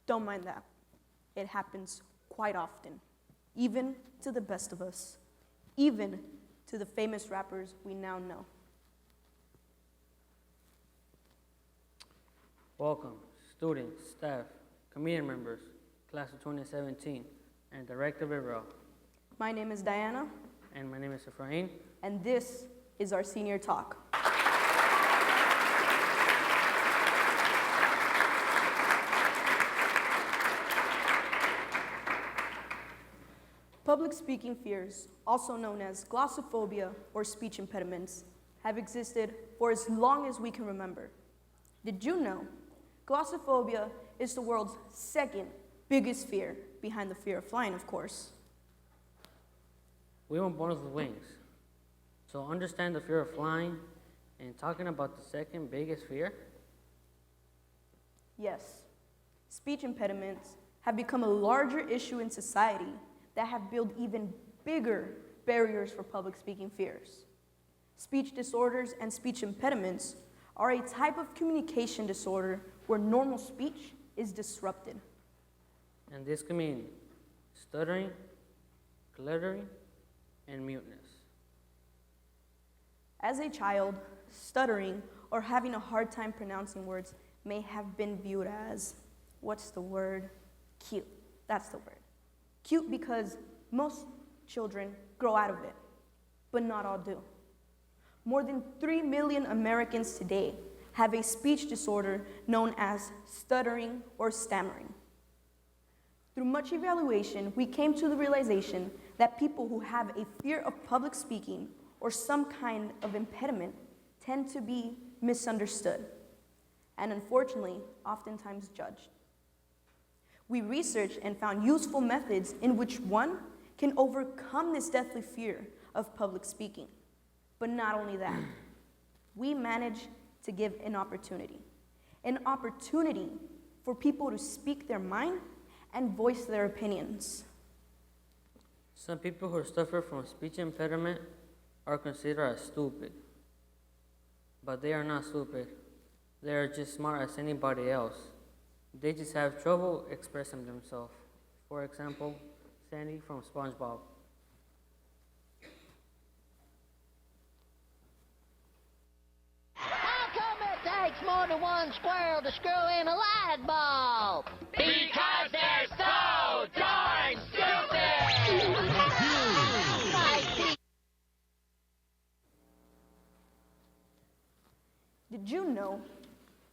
Don't mind that. It happens quite often, even to the best of us, even to the famous rappers we now know. Welcome, students, staff, community members, class of 2017, and Director Efrain. My name is Dayanne, And my name is Efrain. and this is our senior talk. Public speaking fears, also known as glossophobia or speech impediments, have existed for as long as we can remember. Did you know glossophobia is the world's second biggest fear, behind the fear of flying, of course? We weren't born with wings. So understand the fear of flying and talking about the second biggest fear. Yes, speech impediments have become a larger issue in society that have built even bigger barriers for public speaking fears. Speech disorders and speech impediments are a type of communication disorder where normal speech is disrupted. And this can mean stuttering, cluttering, and muteness. As a child, stuttering or having a hard time pronouncing words may have been viewed as, what's the word? Cute. That's the word. Cute because most children grow out of it, but not all do. More than 3 million Americans today have a speech disorder known as stuttering or stammering. Through much evaluation, we came to the realization that people who have a fear of public speaking or some kind of impediment tend to be misunderstood and unfortunately, oftentimes judged. We researched and found useful methods in which one can overcome this deathly fear of public speaking. But not only that, we managed to give an opportunity for people to speak their mind and voice their opinions. Some people who suffer from speech impediment are considered as stupid. But they are not stupid. They are just smart as anybody else. They just have trouble expressing themselves. For example, Sandy from SpongeBob. How come it takes more than one squirrel to screw in a light bulb? Because they're so darn stupid! Did you know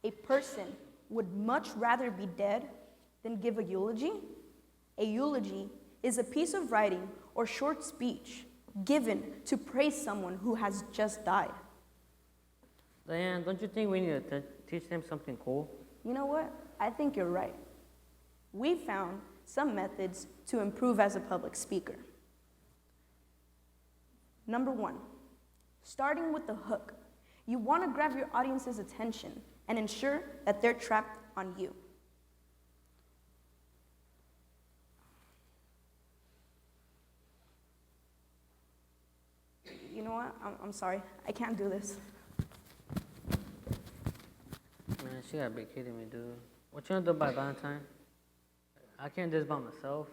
a person would much rather be dead than give a eulogy? A eulogy is a piece of writing or short speech given to praise someone who has just died. Dayanne, don't you think we need to teach them something cool? You know what? I think you're right. We found some methods to improve as a public speaker. Number 1, starting with the hook. You want to grab your audience's attention and ensure that they're trapped on you. You know what? I'm sorry. I can't do this. Man, she gotta be kidding me, dude. What you gonna do by Valentine? I can't do this by myself.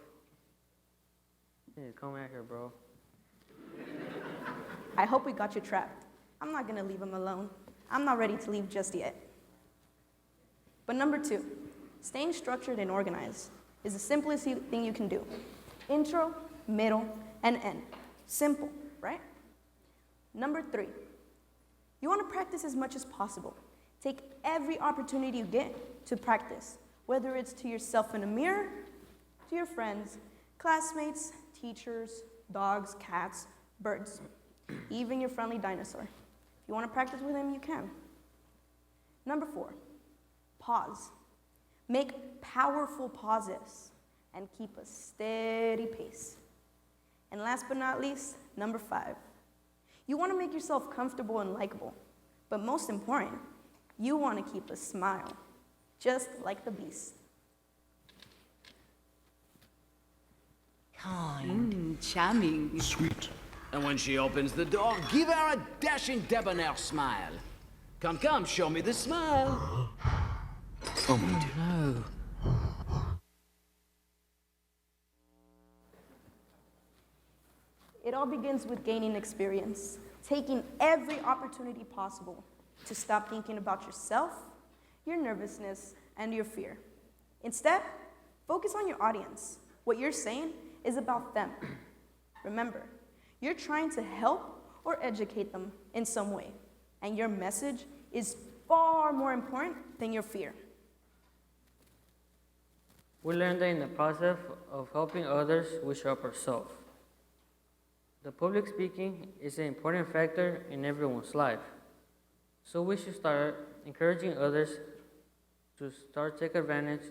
You need to come out here, bro. I hope we got you trapped. I'm not going to leave him alone. I'm not ready to leave just yet. But number 2, staying structured and organized is the simplest thing you can do. Intro, middle, and end. Simple, right? Number 3, you want to practice as much as possible. Take every opportunity you get to practice, whether it's to yourself in a mirror, to your friends, classmates, teachers, dogs, cats, birds, even your friendly dinosaur. If you want to practice with him, you can. Number 4, pause. Make powerful pauses and keep a steady pace. And last but not least, number 5, you want to make yourself comfortable and likable. But most important, you want to keep a smile, just like the beast. Kind. Charming. Sweet. And when she opens the door, give her a dashing debonair smile. Come, come, show me the smile. Oh no. It all begins with gaining experience, taking every opportunity possible to stop thinking about yourself, your nervousness, and your fear. Instead, focus on your audience. What you're saying is about them. Remember, you're trying to help or educate them in some way, and your message is far more important than your fear. We learned that in the process of helping others, we show up ourselves. The public speaking is an important factor in everyone's life, so we should start encouraging others to take advantage.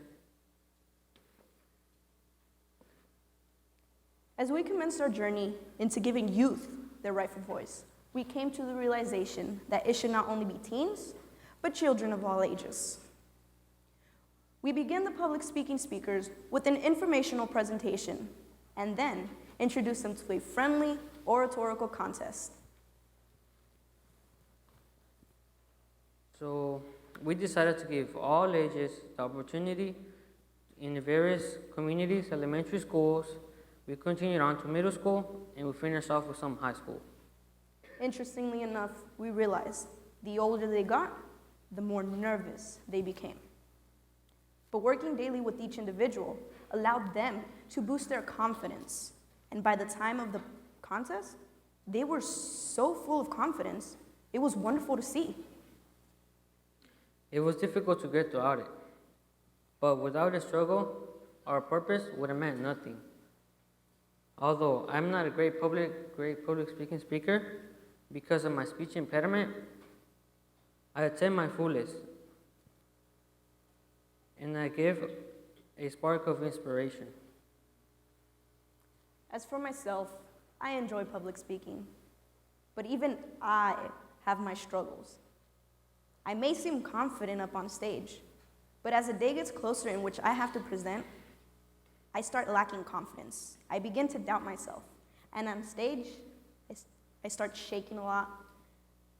As we commenced our journey into giving youth their rightful voice, we came to the realization that it should not only be teens, but children of all ages. We began the public speaking speakers with an informational presentation and then introduced them to a friendly oratorical contest. So we decided to give all ages the opportunity in the various communities, elementary schools. We continued on to middle school, and we finished off with some high school. Interestingly enough, we realized the older they got, the more nervous they became. But working daily with each individual allowed them to boost their confidence. And by the time of the contest, they were so full of confidence, it was wonderful to see. It was difficult to get throughout it, but without the struggle, our purpose would have meant nothing. Although I'm not a great public speaking speaker, because of my speech impediment, I attempt my fullest, and I give a spark of inspiration. As for myself, I enjoy public speaking, but even I have my struggles. I may seem confident up on stage, but as the day gets closer in which I have to present, I start lacking confidence. I begin to doubt myself, and on stage, I start shaking a lot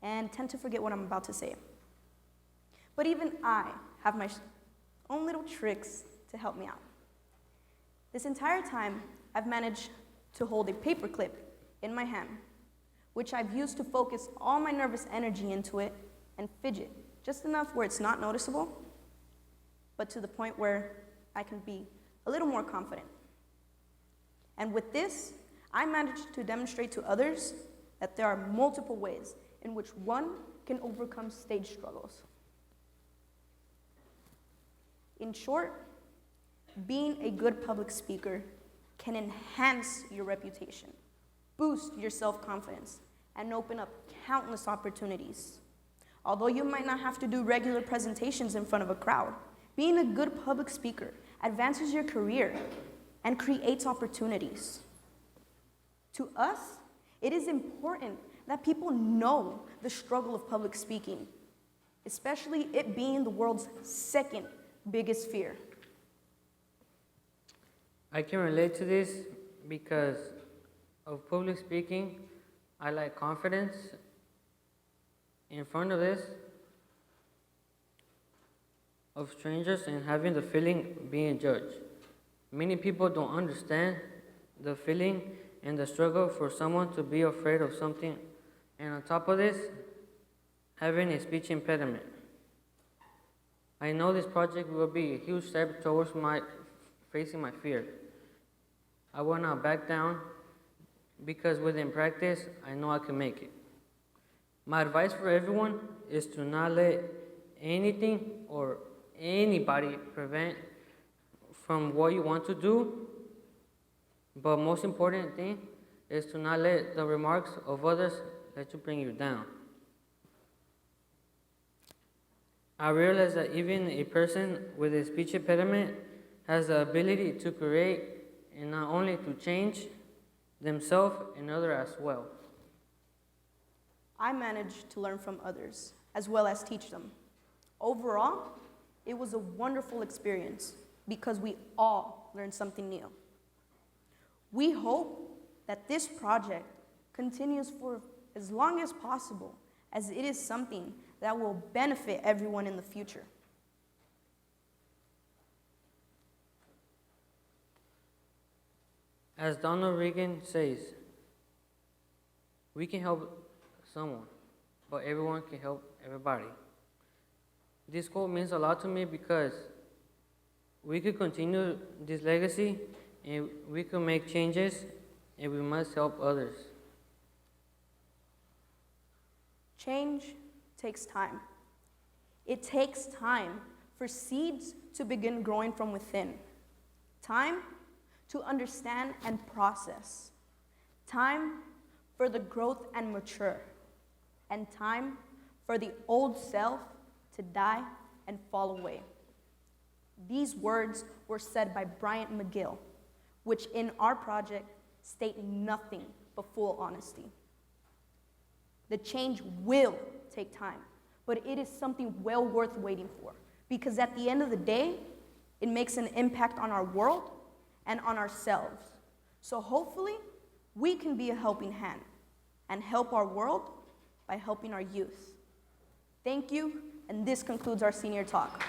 and tend to forget what I'm about to say. But even I have my own little tricks to help me out. This entire time, I've managed to hold a paperclip in my hand, which I've used to focus all my nervous energy into it and fidget, just enough where it's not noticeable, but to the point where I can be a little more confident. And with this, I managed to demonstrate to others that there are multiple ways in which one can overcome stage struggles. In short, being a good public speaker can enhance your reputation, boost your self-confidence, and open up countless opportunities. Although you might not have to do regular presentations in front of a crowd, being a good public speaker advances your career and creates opportunities. To us, it is important that people know the struggle of public speaking, especially it being the world's second biggest fear. I can relate to this because of public speaking. I lack confidence in front of this, of strangers, and having the feeling being judged. Many people don't understand the feeling and the struggle for someone to be afraid of something, and on top of this, having a speech impediment. I know this project will be a huge step towards facing my fear. I will not back down because within practice, I know I can make it. My advice for everyone is to not let anything or anybody prevent from what you want to do, but most important thing is to not let the remarks of others let you bring you down. I realize that even a person with a speech impediment has the ability to create and not only to change themselves and others as well. I managed to learn from others as well as teach them. Overall, it was a wonderful experience because we all learned something new. We hope that this project continues for as long as possible, as it is something that will benefit everyone in the future. As Donald Reagan says, We can help someone, but everyone can help everybody. This quote means a lot to me because we could continue this legacy and we could make changes, and we must help others. Change takes time. It takes time for seeds to begin growing from within. Time to understand and process. Time for the growth and mature. And time for the old self to die and fall away. These words were said by Bryant McGill, which in our project state nothing but full honesty. The change will take time, but it is something well worth waiting for, because at the end of the day, it makes an impact on our world and on ourselves. So hopefully, we can be a helping hand and help our world by helping our youth. Thank you, and this concludes our senior talk.